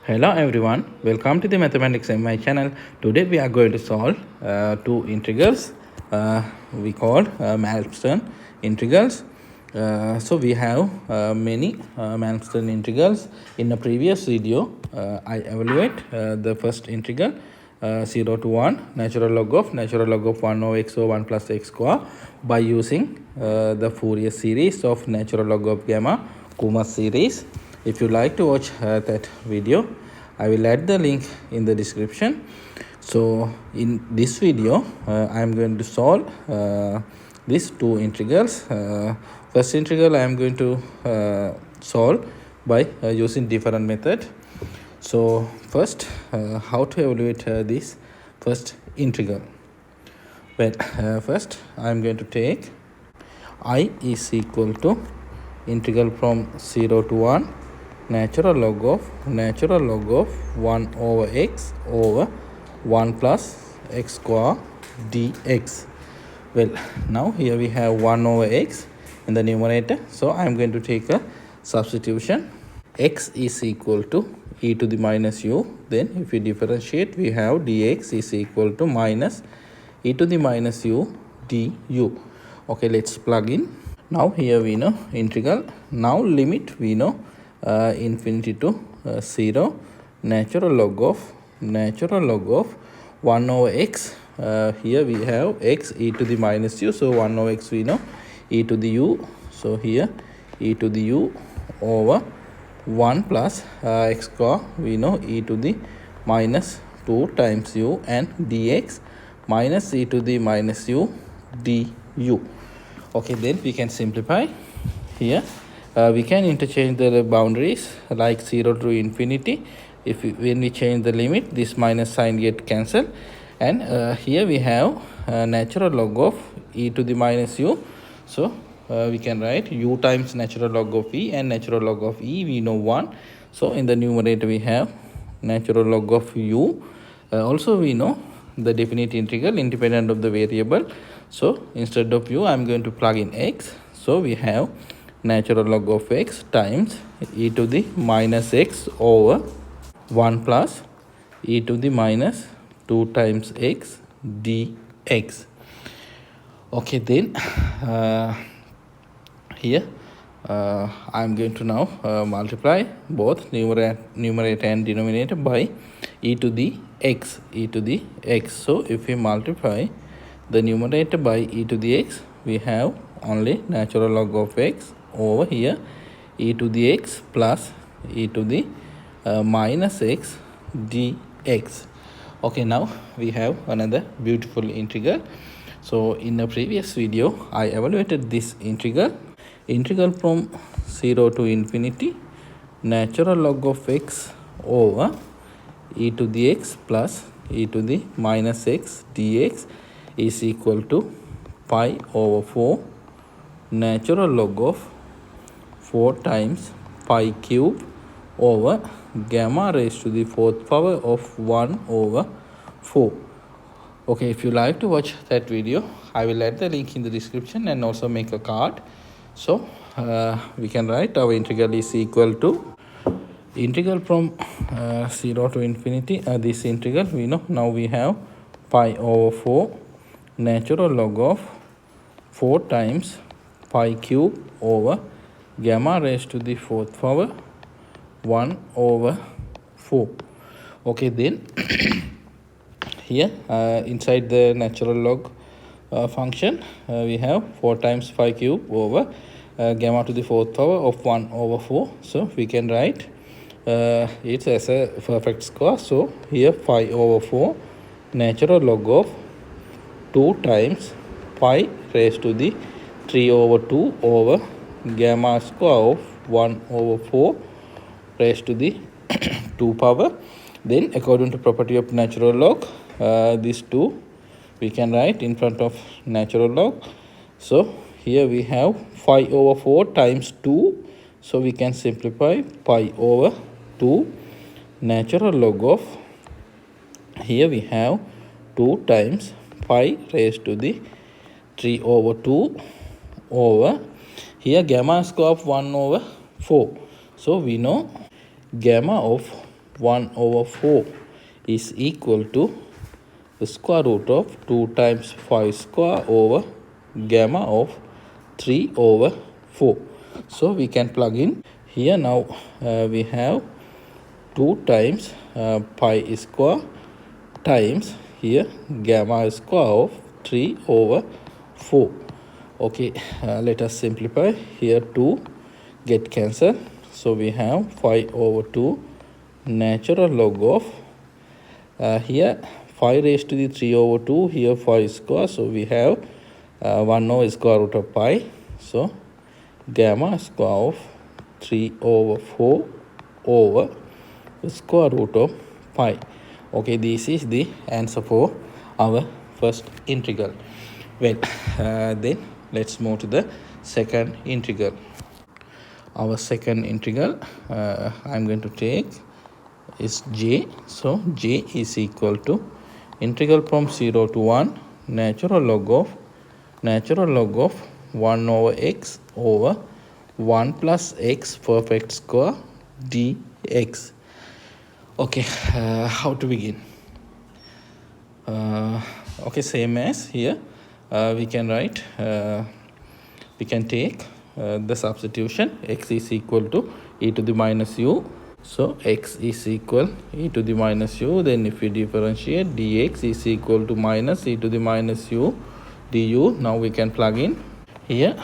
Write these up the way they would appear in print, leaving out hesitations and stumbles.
Hello everyone, welcome to the Mathematics in my channel. Today we are going to solve two integrals we call Malmsten integrals. So we have many Malmsten integrals. In the previous video, I evaluate the first integral 0 to 1 natural log of 1 over x over 1 plus x square by using the Fourier series of natural log of gamma Kummer series. If you like to watch that video, I will add the link in the description. So in this video I am going to solve these two integrals. First integral I am going to solve by using different method. So first, how to evaluate this first integral? Well, first I am going to take I is equal to integral from 0 to 1 natural log of 1 over x over 1 plus x square dx. Well, now here we have 1 over x in the numerator, so I am going to take a substitution. X is equal to e to the minus u. Then if we differentiate, we have dx is equal to minus e to the minus u du. Okay, let's plug in. Now here we know integral. Now limit we know infinity to 0 natural log of 1 over x. Here we have x e to the minus u, so 1 over x we know e to the u, so here e to the u over 1 plus x square we know e to the minus 2 times u, and dx minus e to the minus u du. Okay, then we can simplify. Here we can interchange the boundaries like 0 to infinity. When we change the limit, this minus sign get cancelled, and here we have natural log of e to the minus u, so we can write u times natural log of e, and natural log of e we know 1, so in the numerator we have natural log of u. Also we know the definite integral independent of the variable, so instead of u I am going to plug in x, so we have natural log of x times e to the minus x over 1 plus e to the minus 2 times x dx. Okay, then here I am going to now multiply both numerator and denominator by e to the x. So if we multiply the numerator by e to the x, we have only natural log of x over here e to the x plus e to the minus x dx. Okay, now we have another beautiful integral. So in the previous video I evaluated this integral from 0 to infinity natural log of x over e to the x plus e to the minus x dx is equal to pi over 4 natural log of 4 times pi cube over gamma raised to the 4th power of 1 over 4. Okay, if you like to watch that video, I will add the link in the description and also make a card. So we can write our integral is equal to integral from 0 to infinity. This integral we know now we have pi over 4 natural log of 4 times pi cube over gamma raised to the 4th power 1 over 4. Okay, then here inside the natural log function we have 4 times pi cube over gamma to the 4th power of 1 over 4. So we can write it as a perfect square. So here pi over 4 natural log of 2 times pi raised to the 3 over 2 over gamma square of 1 over 4 raised to the 2 power. Then according to property of natural log, these two we can write in front of natural log. So here we have pi over 4 times 2, so we can simplify pi over 2 natural log of, here we have 2 times pi raised to the 3 over 2 over here gamma square of 1 over 4. So we know gamma of 1 over 4 is equal to the square root of 2 times 5 square over gamma of 3 over 4. So we can plug in here. Now we have 2 times pi square times here gamma square of 3 over 4. Okay, let us simplify. Here 2 get cancelled, so we have 5 over 2 natural log of here 5 raised to the 3 over 2, here 5 square, so we have 1 over square root of pi, so gamma square of 3 over 4 over the square root of pi. Okay, this is the answer for our first integral. Well, then let's move to the second integral. Our second integral I'm going to take is j. So j is equal to integral from 0 to 1 natural log of 1 over x over 1 plus x perfect square dx. Okay, how to begin? Okay, same as here, we can write, we can take the substitution. X is equal to e to the minus u. So x is equal e to the minus u. Then if we differentiate, dx is equal to minus e to the minus u du. Now we can plug in here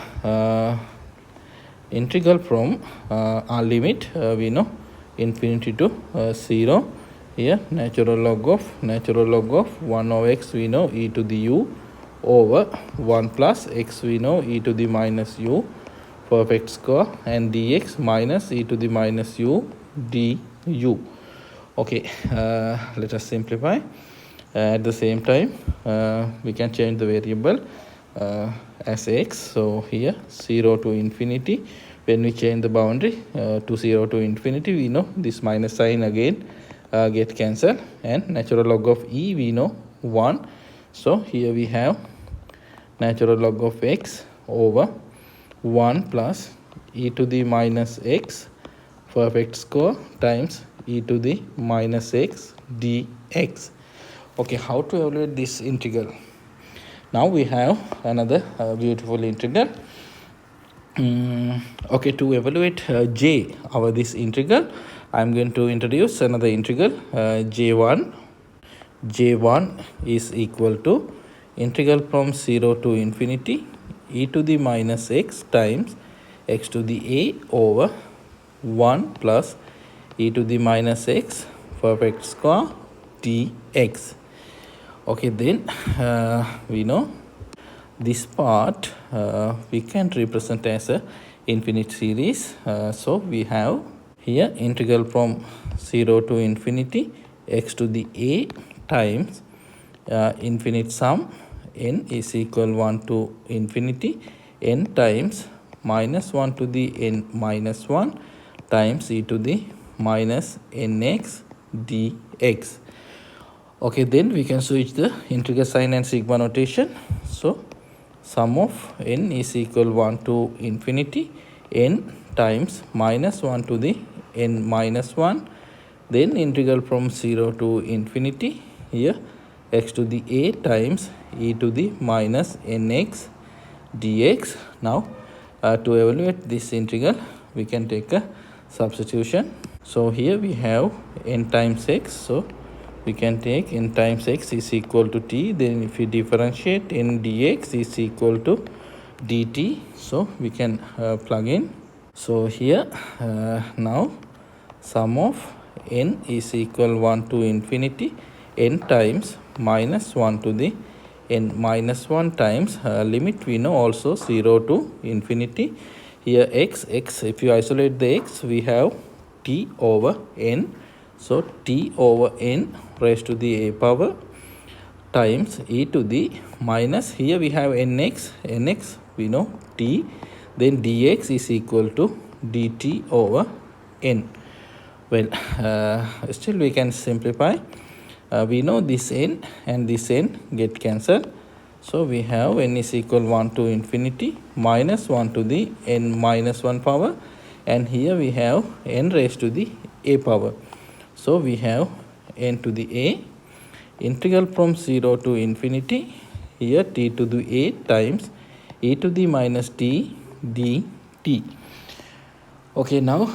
integral from our limit, we know infinity to 0. Here natural log of 1 over x, we know e to the u over 1 plus x, we know e to the minus u perfect square, and dx minus e to the minus u du. Okay, let us simplify. At the same time, we can change the variable as x. So here 0 to infinity, when we change the boundary to 0 to infinity, we know this minus sign again get cancelled, and natural log of e, we know 1. So here we have natural log of x over 1 plus e to the minus x perfect square times e to the minus x dx. Okay, how to evaluate this integral? Now we have another beautiful integral. Okay, to evaluate j over this integral, I am going to introduce another integral, j1. j1 is equal to integral from 0 to infinity e to the minus x times x to the a over 1 plus e to the minus x perfect square dx. Okay, then we know this part we can represent as a infinite series. So we have here integral from 0 to infinity x to the a times infinite sum n is equal 1 to infinity n times minus 1 to the n minus 1 times e to the minus nx dx. Okay, then we can switch the integral sign and sigma notation. So sum of n is equal 1 to infinity n times minus 1 to the n minus 1, then integral from 0 to infinity here x to the a times e to the minus nx dx. Now to evaluate this integral, we can take a substitution. So here we have n times x, so we can take n times x is equal to t. Then if we differentiate, n dx is equal to dt. So we can plug in. So here now sum of n is equal 1 to infinity n times minus 1 to the n minus 1 times limit, we know also 0 to infinity. Here x, if you isolate the x, we have t over n. So t over n raised to the a power times e to the minus, here we have nx we know t, then dx is equal to dt over n. Well, still we can simplify. We know this n and this n get cancelled. So we have n is equal 1 to infinity minus 1 to the n minus 1 power, and here we have n raised to the a power. So we have n to the a integral from 0 to infinity, here t to the a times e to the minus t dt. Okay, now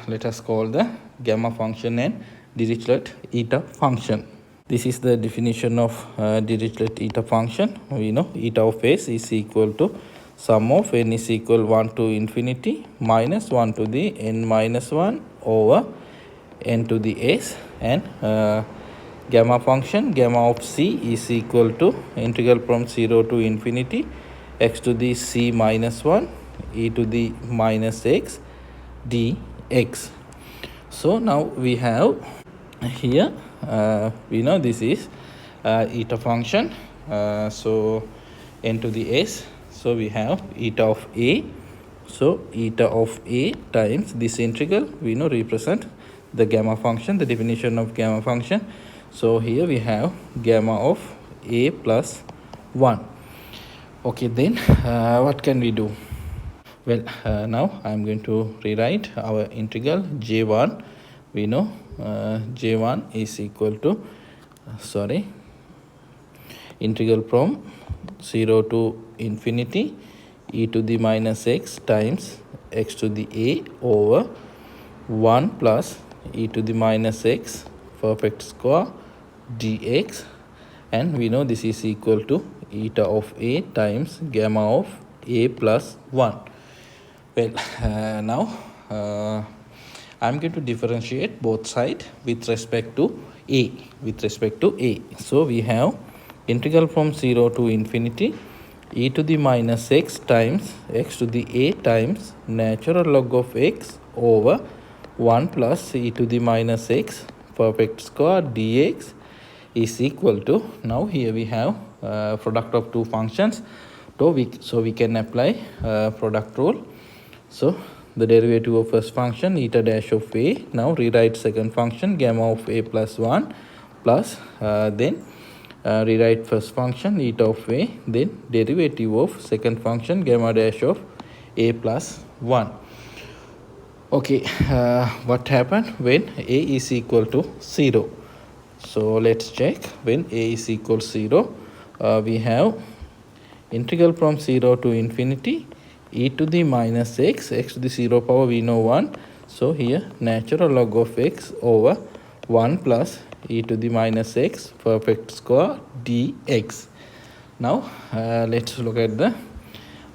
let us call the gamma function and Dirichlet eta function. This is the definition of Dirichlet eta function. We know eta of s is equal to sum of n is equal 1 to infinity minus 1 to the n minus 1 over n to the s, and gamma function, gamma of c is equal to integral from 0 to infinity x to the c minus 1 e to the minus x dx. So now we have here, we know this is eta function, so n to the s, so we have eta of a, so eta of a times this integral we know represent the gamma function, the definition of gamma function. So here we have gamma of a plus 1. Okay, then what can we do? Well, now I am going to rewrite our integral j1. We know j1 is equal to integral from 0 to infinity e to the minus x times x to the a over 1 plus e to the minus x perfect square dx, and we know this is equal to eta of a times gamma of a plus 1. Well, now I'm going to differentiate both sides with respect to a. So we have integral from 0 to infinity e to the minus x times x to the a times natural log of x over 1 plus e to the minus x perfect square dx is equal to, now here we have product of two functions, so we can apply product rule. So the derivative of first function eta dash of a, now rewrite second function gamma of a plus 1 plus then rewrite first function eta of a, then derivative of second function gamma dash of a plus 1. Okay, what happened when a is equal to 0? So let's check. When a is equal to 0, we have integral from 0 to infinity e to the minus x, x to the 0 power we know 1, so here natural log of x over 1 plus e to the minus x perfect square dx. Now let's look at the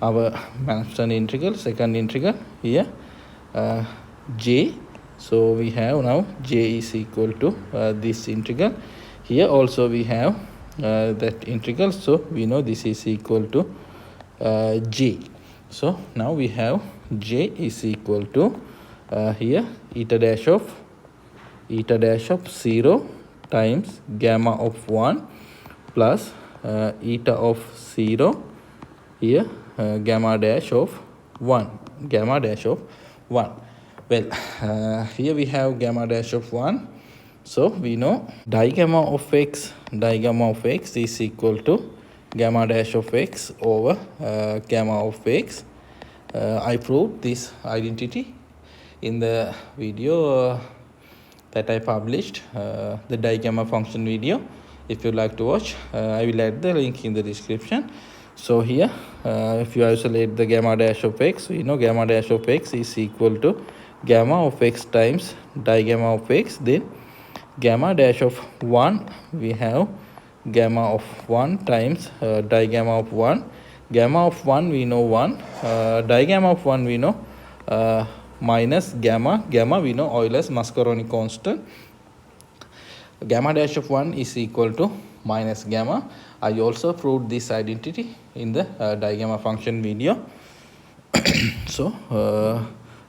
our Malmsten integral, second integral here, j. So we have now j is equal to this integral. Here also we have that integral, so we know this is equal to j. So now we have j is equal to here eta dash of 0 times gamma of 1 plus eta of 0 here gamma dash of 1. Well, here we have gamma dash of 1. So we know digamma of x is equal to gamma dash of x over gamma of x. I proved this identity in the video that I published, the digamma function video. If you like to watch, I will add the link in the description. So here if you isolate the gamma dash of x, we know gamma dash of x is equal to gamma of x times digamma of x, then gamma dash of 1, we have gamma of 1 times digamma of 1. Gamma of 1 we know 1, digamma of 1 we know minus gamma we know Euler-Mascheroni constant. Gamma dash of 1 is equal to minus gamma. I also proved this identity in the digamma function video. So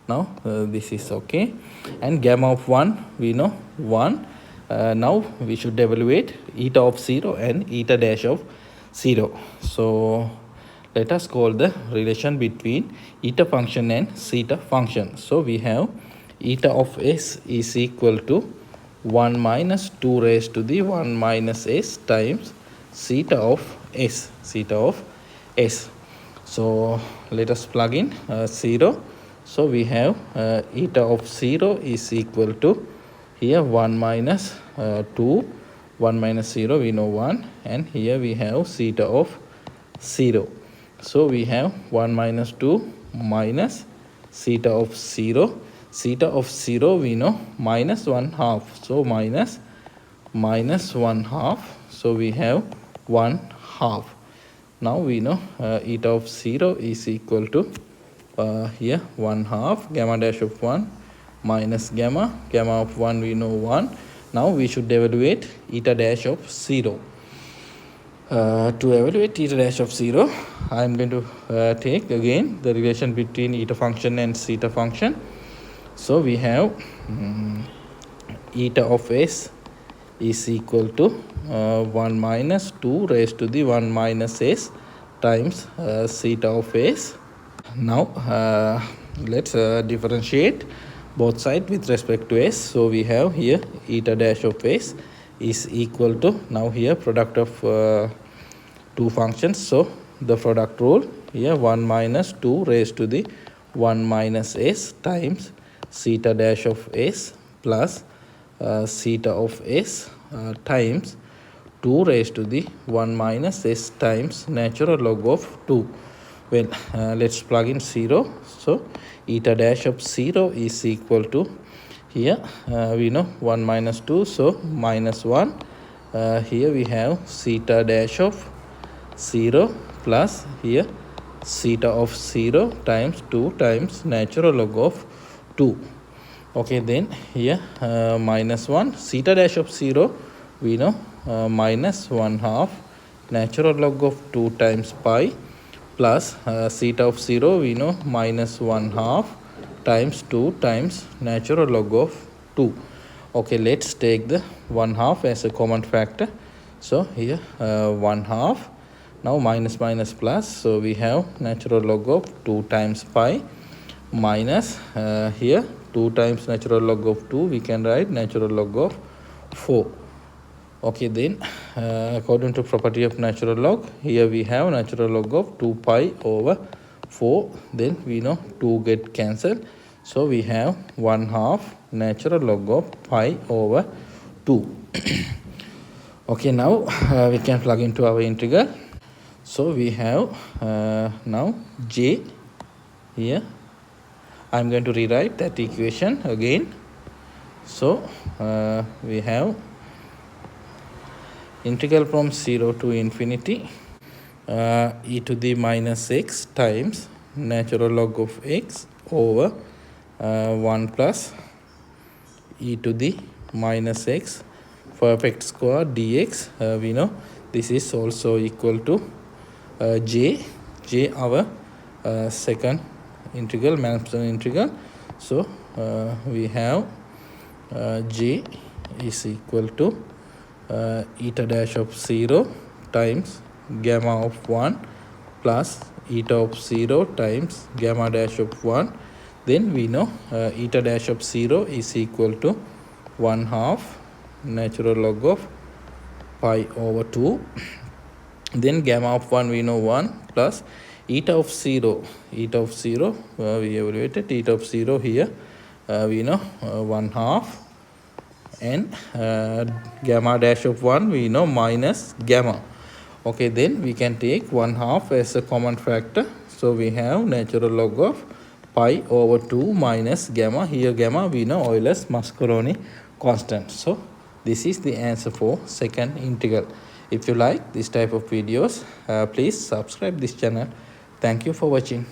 now this is okay, and gamma of 1 we know 1. Now we should evaluate eta of 0 and eta dash of 0. So let us call the relation between eta function and zeta function. So we have eta of s is equal to 1 minus 2 raised to the 1 minus s times zeta of s. So let us plug in 0. So we have eta of 0 is equal to here 1 minus 2, 1 minus 0, we know 1, and here we have theta of 0. So we have 1 minus 2 minus theta of 0. Theta of 0 we know minus 1 half. So minus 1 half. So we have 1 half. Now we know eta of 0 is equal to here 1 half gamma dash of 1 minus gamma of 1 we know 1. Now we should evaluate eta dash of 0. To evaluate eta dash of 0, I am going to take again the relation between eta function and theta function. So we have eta of s is equal to 1 minus 2 raised to the 1 minus s times theta of s. Now let's differentiate both sides with respect to s. So we have here eta dash of s is equal to, now here product of two functions, so the product rule here 1 minus 2 raised to the 1 minus s times theta dash of s plus theta of s times 2 raised to the 1 minus s times natural log of 2. Well, let's plug in 0. So eta dash of 0 is equal to, here we know 1 minus 2, so minus 1. Here we have theta dash of 0 plus here theta of 0 times 2 times natural log of 2. Okay, then here minus 1 theta dash of 0 we know minus 1 half natural log of 2 times pi plus theta of 0 we know minus 1 half times 2 times natural log of 2. Okay, let's take the 1 half as a common factor. So here 1 half, now minus minus plus, so we have natural log of 2 times pi minus here 2 times natural log of 2, we can write natural log of 4. Okay, then according to property of natural log, here we have natural log of 2 pi over 4, then we know 2 get cancelled, so we have 1 half natural log of pi over 2. Okay, now we can plug into our integral. So we have now j here. I'm going to rewrite that equation again. So we have integral from 0 to infinity e to the minus x times natural log of x over 1 plus e to the minus x perfect square dx. We know this is also equal to j our second integral, Malmsten integral. So we have j is equal to eta dash of 0 times gamma of 1 plus eta of 0 times gamma dash of 1. Then we know eta dash of 0 is equal to 1 half natural log of pi over 2. Then gamma of 1 we know 1 plus eta of 0 we evaluated eta of 0 here we know 1 half, and gamma dash of 1 we know minus gamma. Okay, then we can take 1 half as a common factor, so we have natural log of pi over 2 minus gamma. Here gamma we know Euler-Mascheroni constant. So this is the answer for second integral. If you like this type of videos, please subscribe this channel. Thank you for watching.